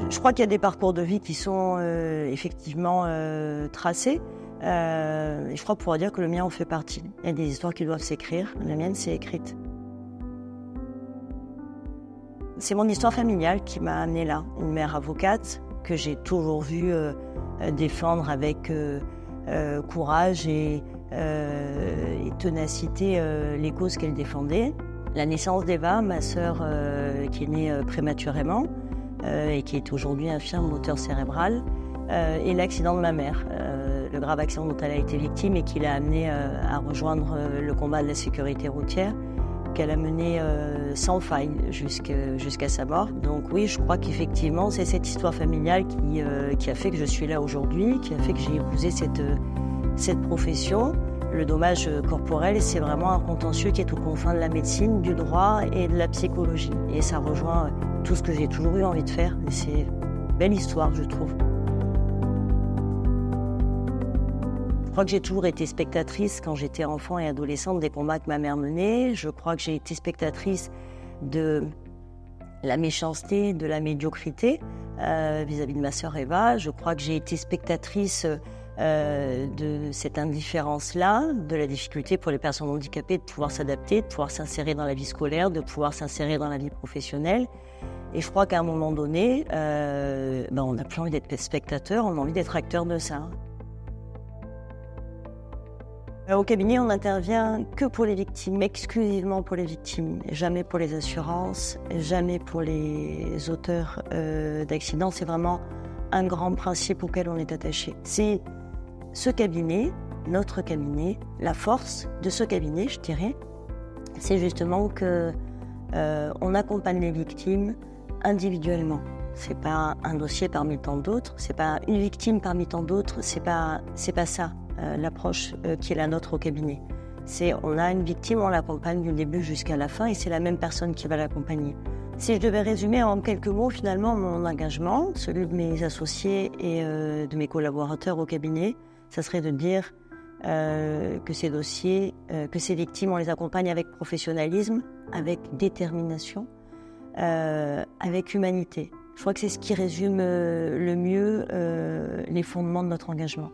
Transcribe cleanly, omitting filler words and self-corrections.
Je crois qu'il y a des parcours de vie qui sont effectivement tracés. Et je crois pouvoir dire que le mien en fait partie. Il y a des histoires qui doivent s'écrire. La mienne, c'est écrite. C'est mon histoire familiale qui m'a amenée là. Une mère avocate que j'ai toujours vue défendre avec courage et ténacité les causes qu'elle défendait. La naissance d'Eva, ma sœur qui est née prématurément et qui est aujourd'hui infirme moteur cérébral, et l'accident de ma mère, le grave accident dont elle a été victime et qui l'a amenée à rejoindre le combat de la sécurité routière, qu'elle a mené sans faille jusqu'à sa mort. Donc oui, je crois qu'effectivement, c'est cette histoire familiale qui a fait que je suis là aujourd'hui, qui a fait que j'ai épousé cette profession. Le dommage corporel, c'est vraiment un contentieux qui est aux confins de la médecine, du droit et de la psychologie. Et ça rejoint tout ce que j'ai toujours eu envie de faire. Et c'est une belle histoire, je trouve. Je crois que j'ai toujours été spectatrice quand j'étais enfant et adolescente des combats que ma mère menait. Je crois que j'ai été spectatrice de la méchanceté, de la médiocrité vis-à-vis de ma sœur Eva. Je crois que j'ai été spectatrice de cette indifférence-là, de la difficulté pour les personnes handicapées de pouvoir s'adapter, de pouvoir s'insérer dans la vie scolaire, de pouvoir s'insérer dans la vie professionnelle. Et je crois qu'à un moment donné, on n'a plus envie d'être spectateur, on a envie d'être acteur de ça. Au cabinet, on n'intervient que pour les victimes, exclusivement pour les victimes, jamais pour les assurances, jamais pour les auteurs d'accidents. C'est vraiment un grand principe auquel on est attaché. C'est ce cabinet, notre cabinet, la force de ce cabinet, je dirais, c'est justement que on accompagne les victimes individuellement. C'est pas un dossier parmi tant d'autres, c'est pas une victime parmi tant d'autres, c'est pas ça l'approche qui est la nôtre au cabinet. C'est on a une victime, on l'accompagne du début jusqu'à la fin et c'est la même personne qui va l'accompagner. Si je devais résumer en quelques mots finalement mon engagement, celui de mes associés et de mes collaborateurs au cabinet, ça serait de dire que ces dossiers, que ces victimes, on les accompagne avec professionnalisme, avec détermination, avec humanité. Je crois que c'est ce qui résume le mieux les fondements de notre engagement.